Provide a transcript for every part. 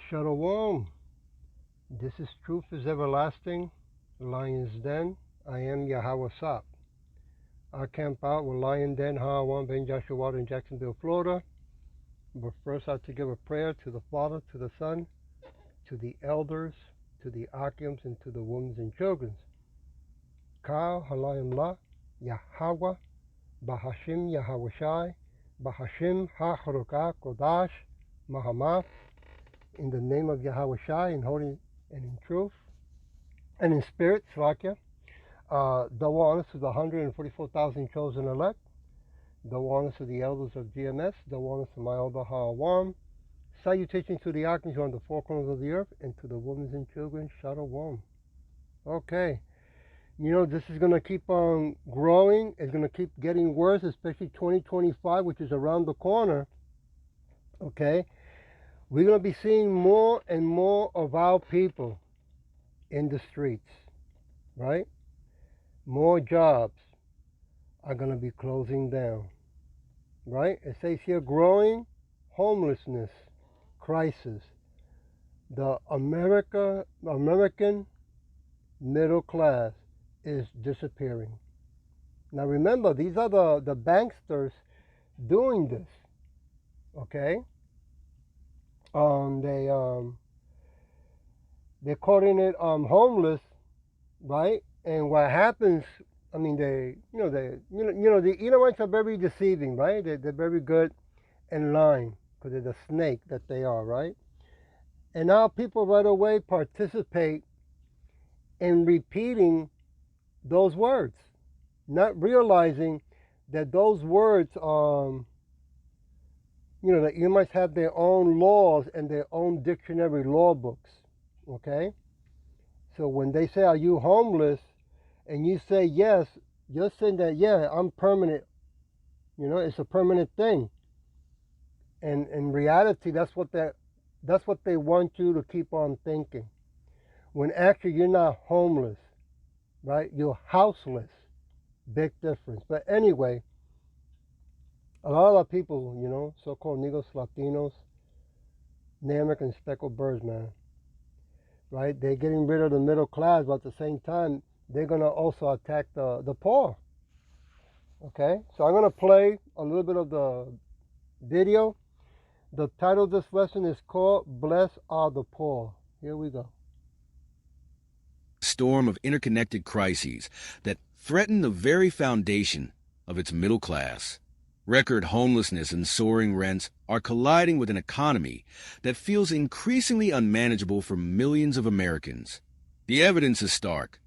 Shalom. This is Truth is Everlasting, Lion's Den. I am Yahweh Sop. I camp out with Lion Den, Hawan, Ben Joshua Water in Jacksonville, Florida. But first I have to give a prayer to the Father, to the Son, to the elders, to the Akims, and to the women and children. Ka Halayim La, Yahweh, Bahashim Yahweh Shai, Bahashim HaCharukah Kodash, Mahamah, in the name of Yahweh Shai, in holy and in truth, and in spirit, Svakia. Double honors to the 144,000 chosen elect. Double honors to the elders of GMS. Double honors to my elder Hawam. Salutations to the Archangel on the four corners of the earth, and to the women and children, Shalom. Okay. You know, this is going to keep on growing. It's going to keep getting worse, especially 2025, which is around the corner. Okay. We're going to be seeing more and more of our people in the streets, right? More jobs are going to be closing down, right? It says here growing homelessness crisis. The American middle class is disappearing. Now remember, these are the banksters doing this, okay? They're calling it homeless, right? And what happens? I mean, the Edomites are very deceiving, right? They're very good and lying because they're the snake that they are, right? And now people right away participate in repeating those words, not realizing that those words the Edomites have their own laws and their own dictionary law books, okay? So when they say, are you homeless? And you say yes, you're saying that, yeah, I'm permanent. You know, it's a permanent thing. And in reality, that's what they want you to keep on thinking. When actually you're not homeless, right? You're houseless. Big difference. But anyway, a lot of our people, you know, so-called Negros, Latinos, Native American speckled birds, man, right? They're getting rid of the middle class, but at the same time, they're going to also attack the poor, okay? So I'm going to play a little bit of the video. The title of this lesson is called Blessed Are the Poor. Here we go. Storm of interconnected crises that threaten the very foundation of its middle class. Record homelessness and soaring rents are colliding with an economy that feels increasingly unmanageable for millions of Americans. The evidence is stark.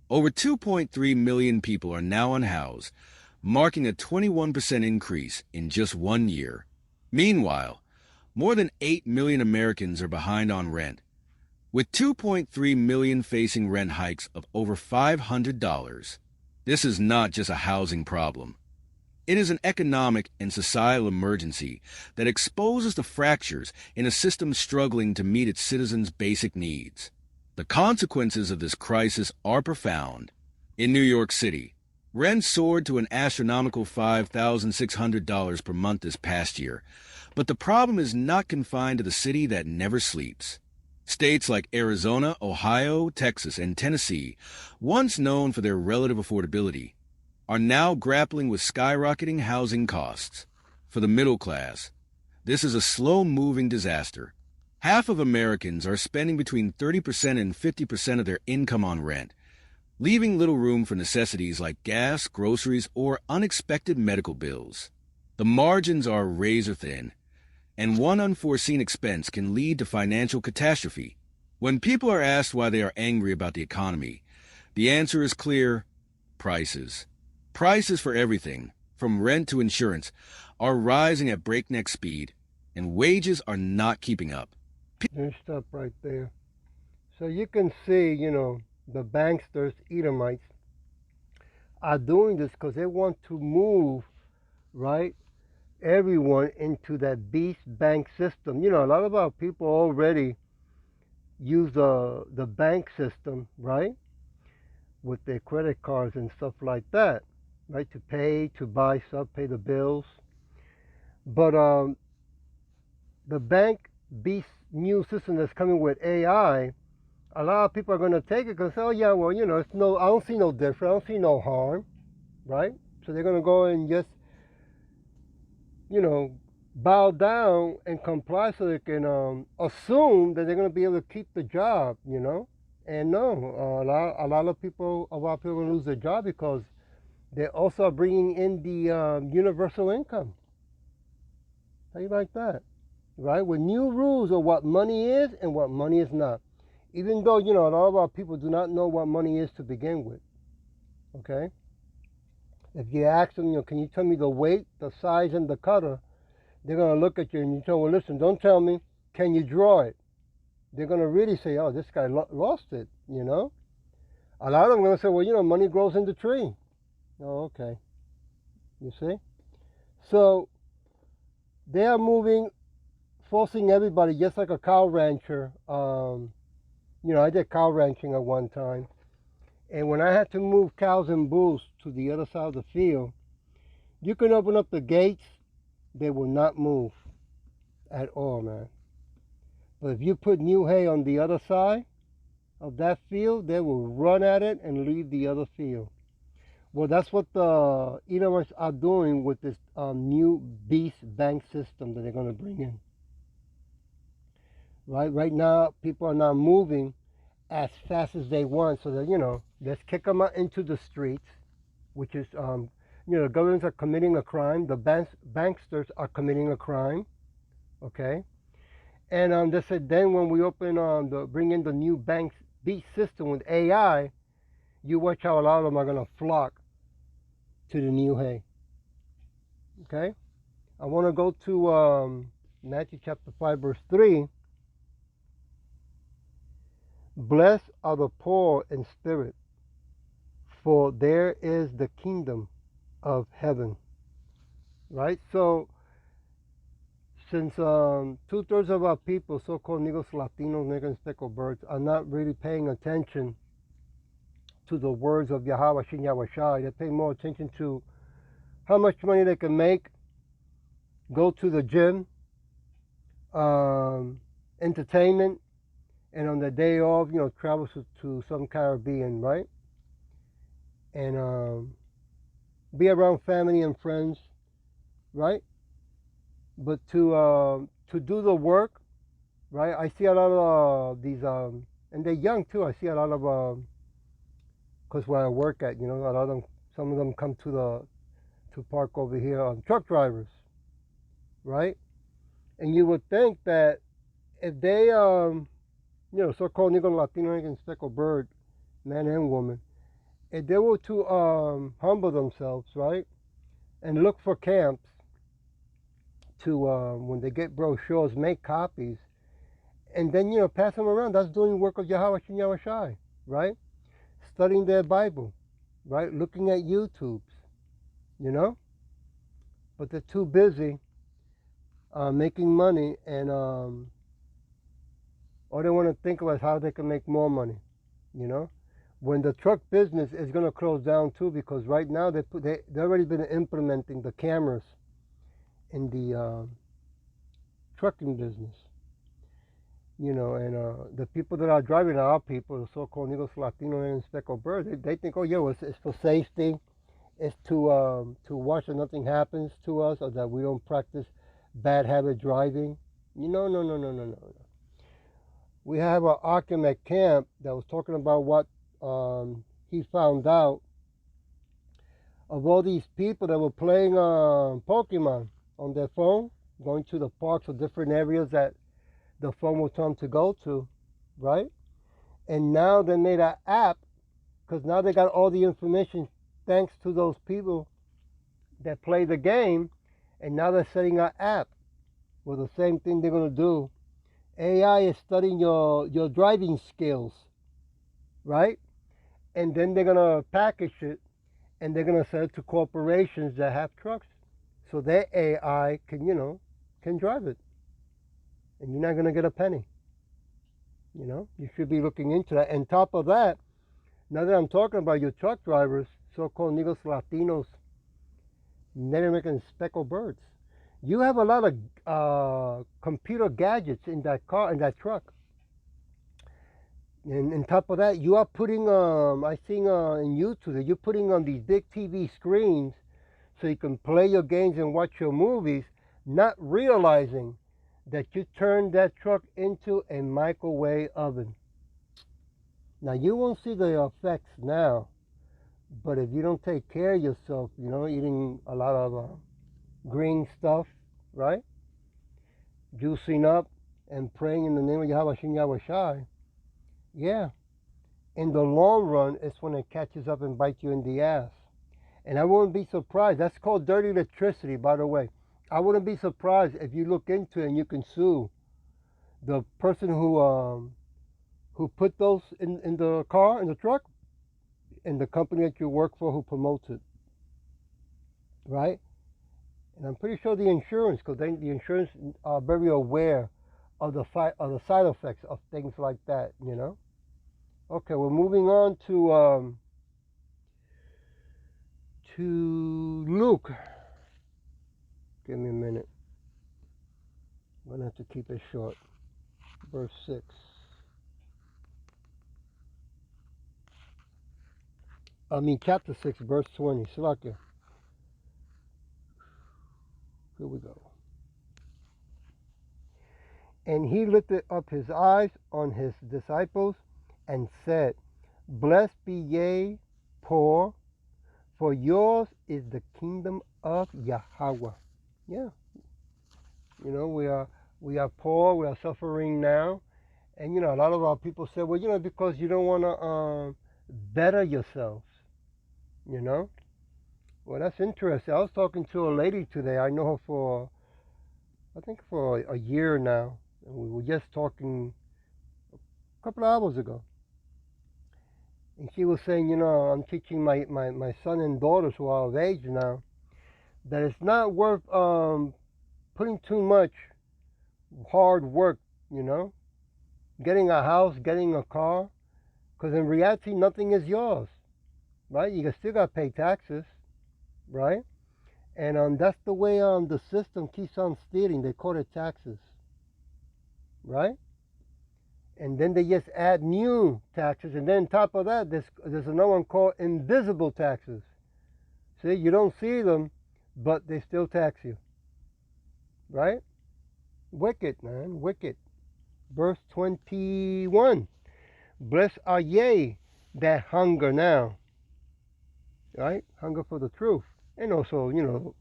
Over 2.3 million people are now unhoused, marking a 21% increase in just 1 year. Meanwhile, more than 8 million Americans are behind on rent, with 2.3 million facing rent hikes of over $500. This is not just a housing problem. It is an economic and societal emergency that exposes the fractures in a system struggling to meet its citizens' basic needs. The consequences of this crisis are profound. In New York City, rent soared to an astronomical $5,600 per month this past year, but the problem is not confined to the city that never sleeps. States like Arizona, Ohio, Texas, and Tennessee, once known for their relative affordability, are now grappling with skyrocketing housing costs. For the middle class, this is a slow-moving disaster. Half of Americans are spending between 30% and 50% of their income on rent, leaving little room for necessities like gas, groceries, or unexpected medical bills. The margins are razor thin, and one unforeseen expense can lead to financial catastrophe. When people are asked why they are angry about the economy, the answer is clear: prices. Prices for everything, from rent to insurance, are rising at breakneck speed, and wages are not keeping up. Let's stop right there. So you can see, you know, the banksters, Edomites, are doing this because they want to move, right, everyone into that beast bank system. You know, a lot of our people already use the bank system, right, with their credit cards and stuff like that, right, to pay, to buy stuff, pay the bills. But the bank beast new system that's coming with AI, a lot of people are going to take it because, oh yeah, well, it's no, I don't see no difference, I don't see no harm, right? So they're going to go and just, bow down and comply so they can assume that they're going to be able to keep the job, And no, a lot of people are going to lose their job because they also are bringing in the universal income. How you like that? Right? With new rules of what money is and what money is not. Even though, a lot of our people do not know what money is to begin with. Okay? If you ask them, can you tell me the weight, the size, and the color? They're going to look at you and you tell them, well, listen, don't tell me, can you draw it? They're going to really say, oh, this guy lost it, A lot of them are going to say, well, money grows in the tree. Oh, okay. You see? So they are moving, forcing everybody, just like a cow rancher. I did cow ranching at one time. And when I had to move cows and bulls to the other side of the field, you can open up the gates, they will not move at all, man. But if you put new hay on the other side of that field, they will run at it and leave the other field. Well, that's what the Edomites are doing with this new beast bank system that they're going to bring in. Right now, people are not moving as fast as they want, so that, let's kick them out into the streets, which is, the governments are committing a crime, the banksters are committing a crime, okay? And they said then when we bring in the new bank beast system with AI, you watch how a lot of them are going to flock to the new hay, okay? I want to go to Matthew chapter 5, verse 3. Blessed are the poor in spirit, for there is the kingdom of heaven. Right? So, since 2/3 of our people, so-called Negros, Latinos, Negros, and speckled birds, are not really paying attention to the words of Yahweh Shin Yahweh Shai, they pay more attention to how much money they can make, go to the gym, entertainment, and on the day off, travel to some Caribbean, right? And be around family and friends, right? But to do the work, right? I see a lot of these, and they're young too. I see a lot of, because where I work at, a lot of them, some of them come to park over here, truck drivers, right? And you would think that if they, so-called Negro, Latino, and speckled bird, man and woman, if they were to humble themselves, right, and look for camps to, when they get brochures, make copies, and then, pass them around, that's doing work of Yahweh Shin Yahweh Shai, right? Studying their Bible, right? Looking at YouTubes, But they're too busy making money, and all they want to think about is how they can make more money, When the truck business is going to close down too, because right now they've already been implementing the cameras in the trucking business, and the people that are driving are our people, the so-called Negros, Latino, and speckled birds. They think, oh yeah, well, it's for safety, it's to watch that nothing happens to us, or that we don't practice bad habit driving. No. We have an Akim at camp that was talking about what he found out of all these people that were playing Pokemon on their phone, going to the parks or different areas that the phone will tell them to go to, right? And now they made an app, because now they got all the information thanks to those people that play the game, and now they're setting an app. Well, the same thing they're going to do. AI is studying your driving skills, right? And then they're going to package it, and they're going to sell it to corporations that have trucks, so their AI can drive it, and you're not going to get a penny. You should be looking into that. And top of that, now that I'm talking about your truck drivers, so-called Negros, Latinos, Native American speckled birds, You have a lot of computer gadgets in that car, in that truck. And on top of that, you are putting, I think in YouTube, that you're putting on these big TV screens so you can play your games and watch your movies, not realizing that you turned that truck into a microwave oven. Now, you won't see the effects now, but if you don't take care of yourself, eating a lot of green stuff, right? Juicing up and praying in the name of Yahweh Shem Yahweh Shai, yeah, in the long run, it's when it catches up and bites you in the ass. And I wouldn't be surprised. That's called dirty electricity, by the way. I wouldn't be surprised if you look into it and you can sue the person who put those in the car, in the truck, and the company that you work for who promotes it, right? And I'm pretty sure the insurance, because the insurance are very aware of the side effects of things like that, Okay, we're moving on to Luke. Give me a minute. I'm gonna have to keep it short. Verse 6. Chapter 6, verse 20. Salakia. Here we go. And he lifted up his eyes on his disciples and said, Blessed be ye poor, for yours is the kingdom of Yahweh. Yeah. We are poor, we are suffering now. And a lot of our people say, well, because you don't want to better yourselves. Well, that's interesting. I was talking to a lady today. I know her for a year now. And we were just talking a couple of hours ago. And she was saying, I'm teaching my son and daughters who are of age now that it's not worth putting too much hard work, getting a house, getting a car, because in reality, nothing is yours, right? You still got to pay taxes, right? And that's the way the system keeps on stealing. They call it taxes, right? And then they just add new taxes, and then on top of that, there's another one called invisible taxes. See, you don't see them, but they still tax you, right? Wicked, man, wicked. Verse 21. Blessed are ye that hunger now, right? Hunger for the truth, and also,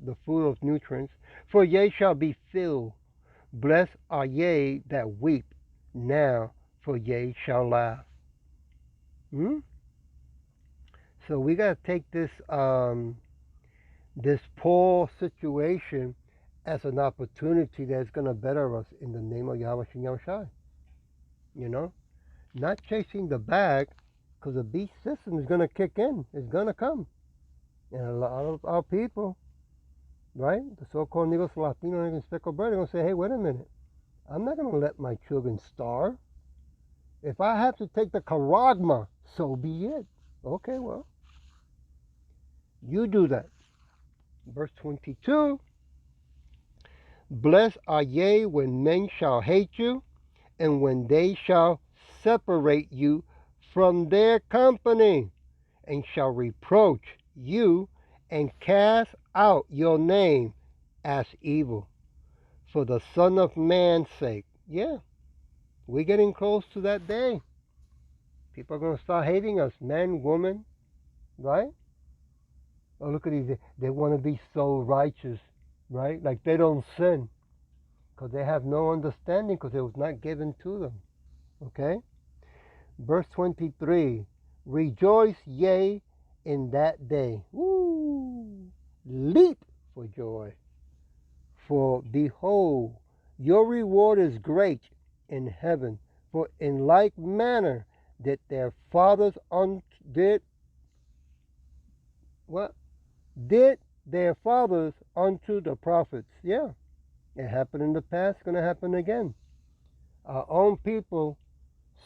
the food of nutrients. For ye shall be filled. Blessed are ye that weep now, for ye shall laugh. So we got to take this this poor situation as an opportunity that's going to better us in the name of Yahweh Shem Yahweh Shai. Not chasing the bag, because the beast system is going to kick in. It's going to come. And a lot of our people, right, the so-called Negros, Latino, and speckled bird, they're going to say, hey, wait a minute. I'm not going to let my children starve. If I have to take the charagma, so be it. Okay, well, you do that. Verse 22. Blessed are ye when men shall hate you, and when they shall separate you from their company, and shall reproach you, and cast out your name as evil, for the Son of Man's sake. Yeah, we're getting close to that day. People are going to start hating us, men, women, right? Oh, look at these. They want to be so righteous, right? Like they don't sin, because they have no understanding, because it was not given to them. Okay? Verse 23. Rejoice ye in that day. Woo! Leap for joy. For behold, your reward is great in heaven. For in like manner did their fathers did their fathers unto the prophets. Yeah, it happened in the past, it's going to happen again. Our own people,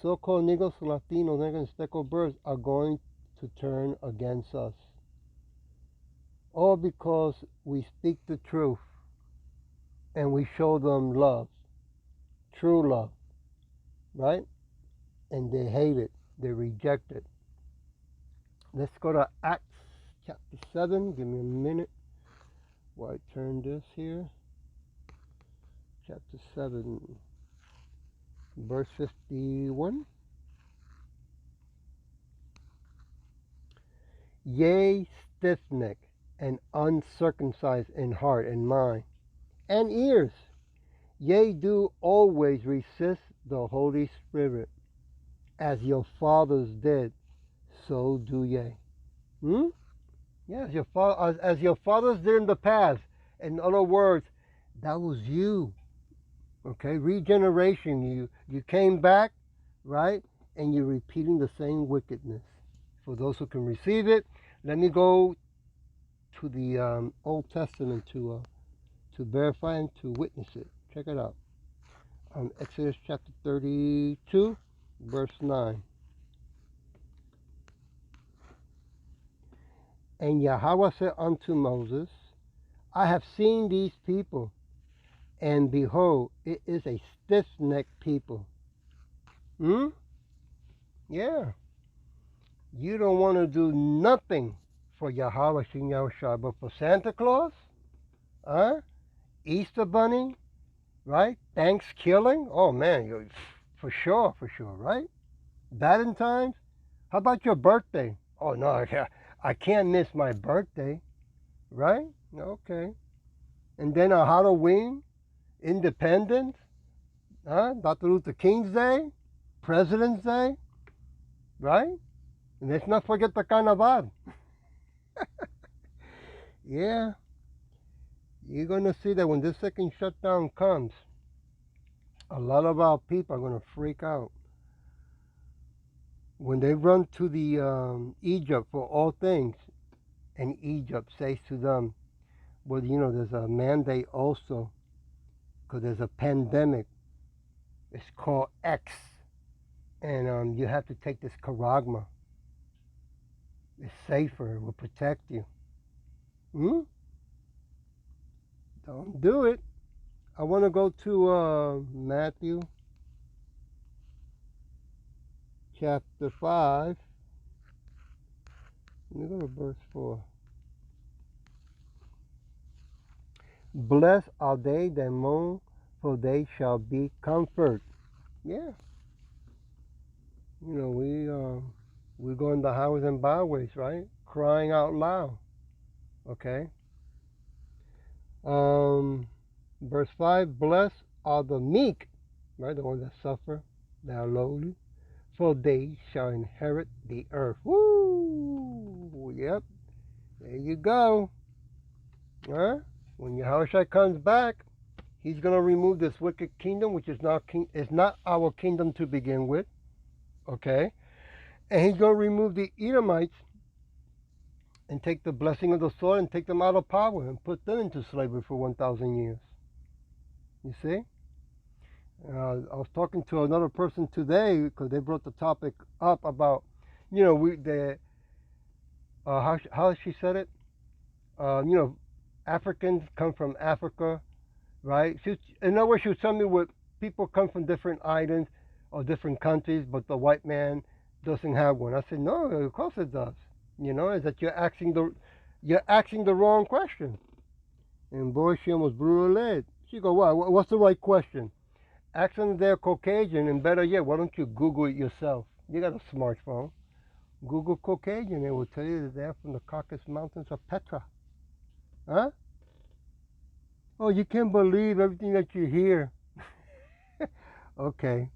so-called Negros, Latinos, and speckled birds, are going to turn against us. All because we speak the truth. and we show them love, true love, right? And they hate it, they reject it. Let's go to Acts chapter 7. Give me a minute while I turn this here. Chapter 7, verse 51. Yea, stiff-necked and uncircumcised in heart and mind and ears, ye do always resist the Holy Spirit, as your fathers did, so do ye. Yes, as your fathers did in the past. In other words, that was you. Okay, regeneration. You came back, right? And you're repeating the same wickedness. For those who can receive it, let me go to the Old Testament to verify and to witness it. Check it out. Exodus chapter 32, verse 9. And Yahweh said unto Moses, I have seen these people, and behold, it is a stiff-necked people. Yeah. You don't want to do nothing for Yahweh Shem Yahushua, but for Santa Claus? Easter Bunny? Right? Thanksgiving? Oh man, for sure, right? Valentine's? How about your birthday? Oh no, I can't miss my birthday, right? Okay. And then a Halloween, Independence, Dr. Luther King's Day, President's Day, right? And let's not forget the Carnaval. Yeah. You're going to see that when this second shutdown comes, a lot of our people are going to freak out. When they run to the Egypt for all things, and Egypt says to them, well, there's a mandate also, because there's a pandemic. It's called X, and you have to take this charagma. It's safer. It will protect you. Don't do it. I want to go to Matthew chapter 5. Let me go to verse 4. Blessed are they that mourn, for they shall be comforted. Yeah. We go in the highways and byways, right? Crying out loud. Okay. Verse 5, blessed are the meek, right? The ones that suffer, that are lowly, for they shall inherit the earth. Woo! Yep. There you go. When Yahushua comes back, he's going to remove this wicked kingdom, which is not our kingdom to begin with. Okay? And he's going to remove the Edomites and take the blessing of the sword and take them out of power and put them into slavery for 1,000 years. You see? I was talking to another person today because they brought the topic up about, how she said it? Africans come from Africa, right? In other words, she was telling me what people come from different islands or different countries, but the white man doesn't have one. I said, no, of course it does. Is that you're asking the wrong question. And boy, she almost blew her lid. She go, what's the right question? Ask them if they're Caucasian, and better yet, why don't you Google it yourself? You got a smartphone. Google Caucasian, it will tell you that they're from the Caucasus Mountains of Petra. Oh, you can't believe everything that you hear. Okay.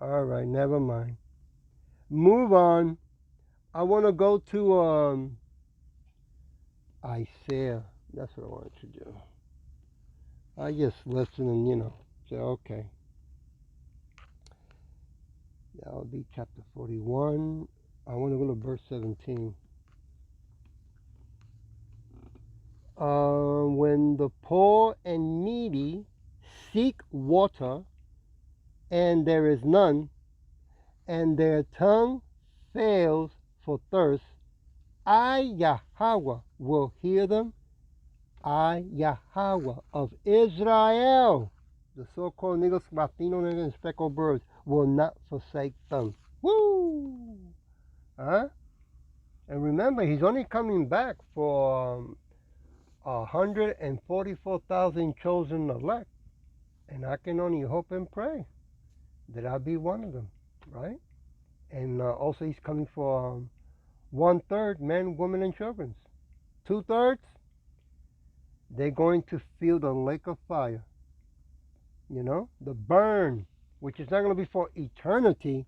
All right, never mind. Move on. I want to go to Isaiah. That's what I wanted to do. I just listen and, say, okay. That will be chapter 41. I want to go to verse 17. When the poor and needy seek water, and there is none, and their tongue fails for thirst, I, Yahweh, will hear them. I, Yahweh of Israel, the so-called Negros, Latino, and speckled birds, will not forsake them. Woo! Huh? And remember, he's only coming back for 144,000 chosen elect. And I can only hope and pray that I'll be one of them, right? And also he's coming for 1/3 men, women, and children. 2/3, they're going to feel the lake of fire, the burn, which is not going to be for eternity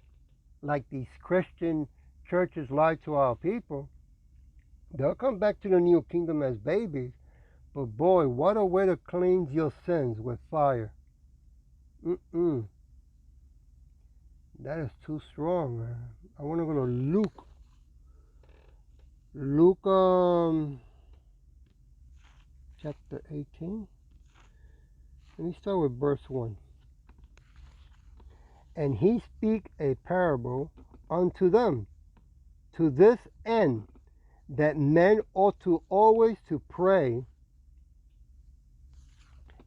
like these Christian churches lie to our people. They'll come back to the new kingdom as babies, but boy, what a way to cleanse your sins with fire. That is too strong, man. I want to go to Luke. Luke chapter 18. Let me start with verse 1. And he spake a parable unto them, to this end, that men ought to always to pray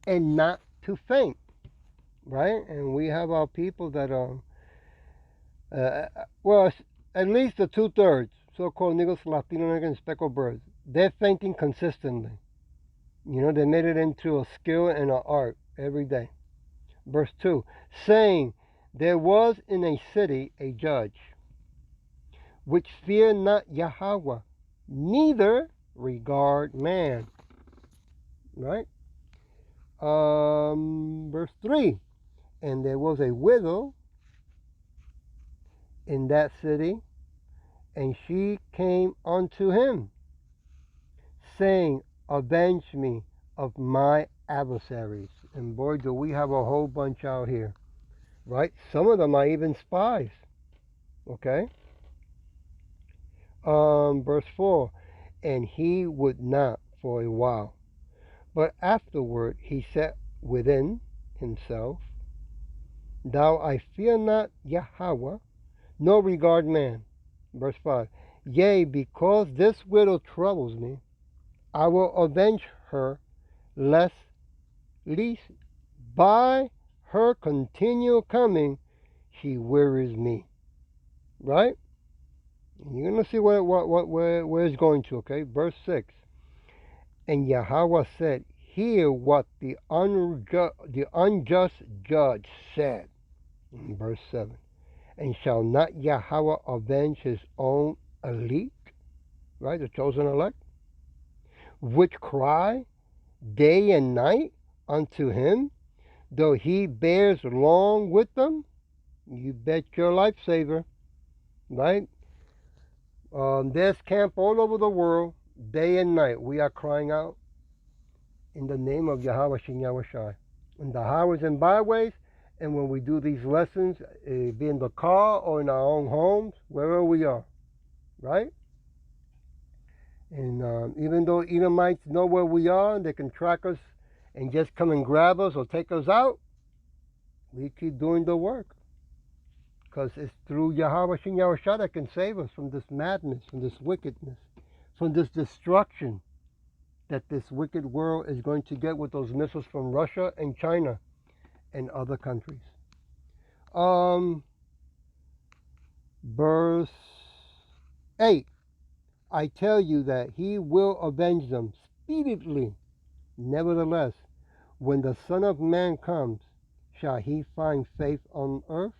and not to faint, right? And we have our people that are, well, at least the 2/3, so-called Negros, Latino, and speckled birds, they're fainting consistently. They made it into a skill and an art every day. Verse 2, saying, there was in a city a judge, which feared not Yahweh, neither regard man. Right? Verse 3, and there was a widow in that city, and she came unto him, saying, avenge me of my adversaries. And boy, do we have a whole bunch out here, right? Some of them are even spies. Okay? Verse 4, and he would not for a while, but afterward he said within himself, thou I fear not Yahweh, nor regard man. Verse 5, yea, because this widow troubles me, I will avenge her, lest by her continual coming she wearies me. Right? You're going to see where it's going to, okay? Verse 6. And Yahweh said, hear what the unjust judge said. In verse 7. And shall not Yahweh avenge his own elite, right, the chosen elect, which cry day and night unto him, though he bears long with them? You bet your life, Savior, right? There's camp all over the world, day and night. We are crying out in the name of Yahweh Shem Yahweh Shai. In the highways and byways, and when we do these lessons, be in the car or in our own homes, wherever we are, right? And even though Edomites know where we are, they can track us and just come and grab us or take us out, we keep doing the work. Because it's through Yahweh Shem Yahweh Shai that can save us from this madness, from this wickedness, from this destruction that this wicked world is going to get with those missiles from Russia and China and other countries. Verse 8, I tell you that he will avenge them speedily. Nevertheless, when the Son of Man comes, shall he find faith on earth?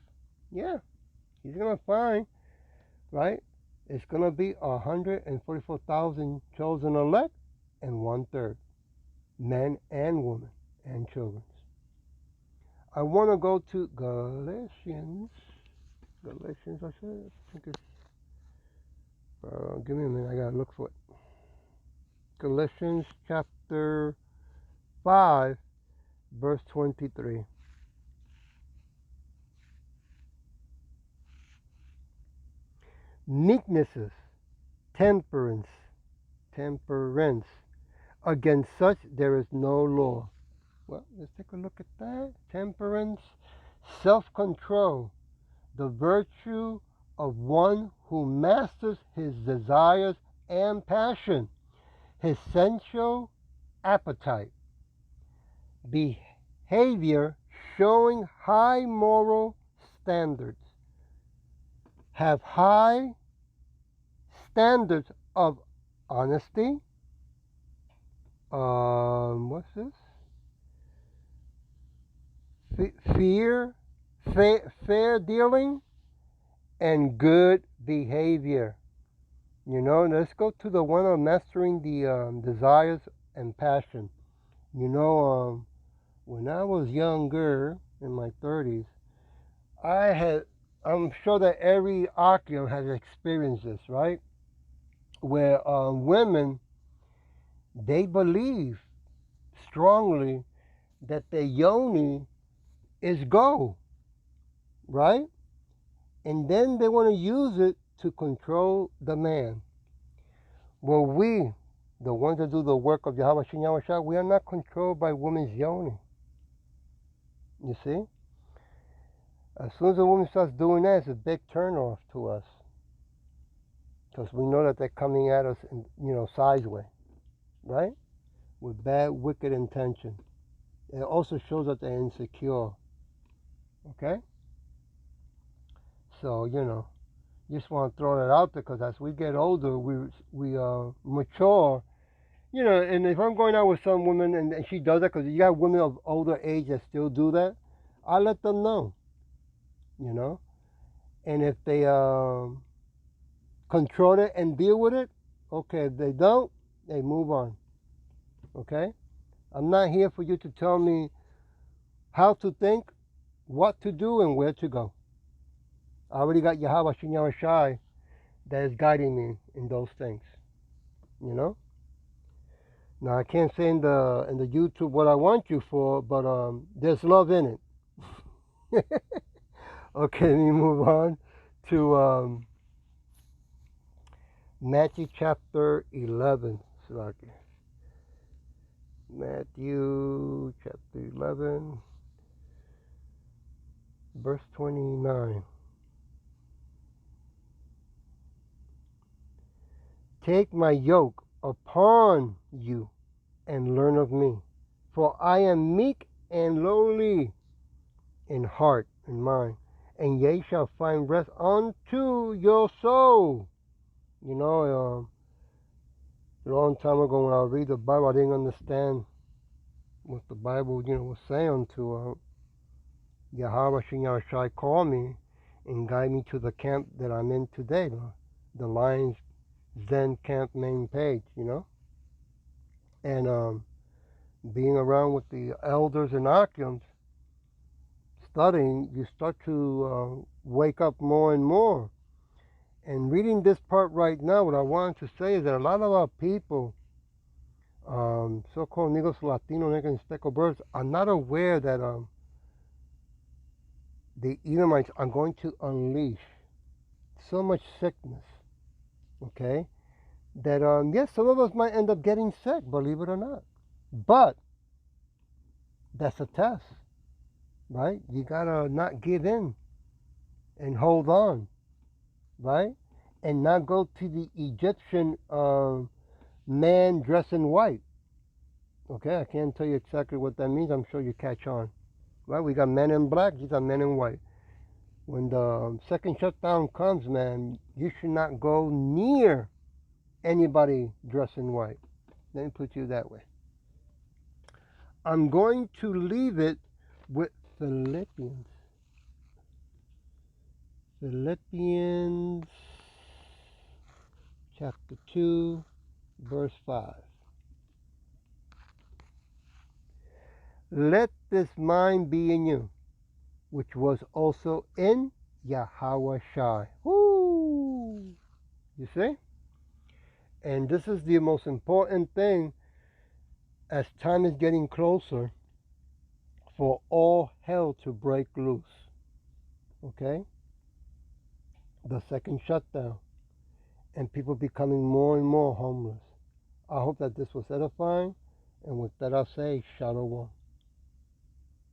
Yeah, he's going to find, right? It's going to be 144,000 chosen elect and 1/3, men and women and children. I want to go to Galatians. Galatians, I think it's, give me a minute, I got to look for it. Galatians chapter 5, verse 23. Meeknesses, temperance. Against such there is no law. Well, let's take a look at that. Temperance, self-control, the virtue of one who masters his desires and passion, his sensual appetite. Behavior showing high moral standards. Have high standards of honesty. What's this? Fair dealing, and good behavior. Let's go to the one of mastering the desires and passion. When I was younger, in my 30s, I'm sure that every Archean has experienced this, right? Where women, they believe strongly that the yoni is gold, right? And then they want to use it to control the man. Well, we, the ones that do the work of Yahweh Shem Yahweh Shai, we are not controlled by women's yoni. You see? As soon as a woman starts doing that, it's a big turnoff to us. Because we know that they're coming at us, sideways, right? With bad, wicked intention. It also shows that they're insecure. Okay? So, just want to throw that out there because as we get older, we mature. And if I'm going out with some woman and she does that, because you got women of older age that still do that, I let them know. And if they control it and deal with it, okay. If they don't, they move on. Okay? I'm not here for you to tell me how to think, what to do, and where to go. I already got Yahweh Shem Yahweh Shai that is guiding me in those things. Now I can't say in the YouTube what I want you for, but there's love in it. Okay, let me move on to Matthew chapter 11. Matthew chapter 11, verse 29. Take my yoke upon you and learn of me, for I am meek and lowly in heart and mind, and ye shall find rest unto your soul. A long time ago when I would read the Bible, I didn't understand what the Bible, was saying to Yahweh Shem Yahweh Shai call me and guide me to the camp that I'm in today, the Lions Zen Camp main page, and being around with the elders and Akims, studying, you start to wake up more and more. And reading this part right now, what I wanted to say is that a lot of our people, so-called Negros, Latino, Negro, and Speckled Birds, are not aware that the Edomites are going to unleash so much sickness, okay, that, yes, some of us might end up getting sick, believe it or not. But that's a test, right? You got to not give in and hold on, right? And not go to the Egyptian man dressed in white. Okay, I can't tell you exactly what that means. I'm sure you catch on. Right? We got men in black, these are men in white. When the second shutdown comes, man, you should not go near anybody dressed in white. Let me put you that way. I'm going to leave it with Philippians. Philippians chapter 2, verse 5. Let this mind be in you, which was also in Yahweh Shai. Woo! You see? And this is the most important thing as time is getting closer for all hell to break loose. Okay? The second shutdown. And people becoming more and more homeless. I hope that this was edifying. And with that, I'll say, Shalom.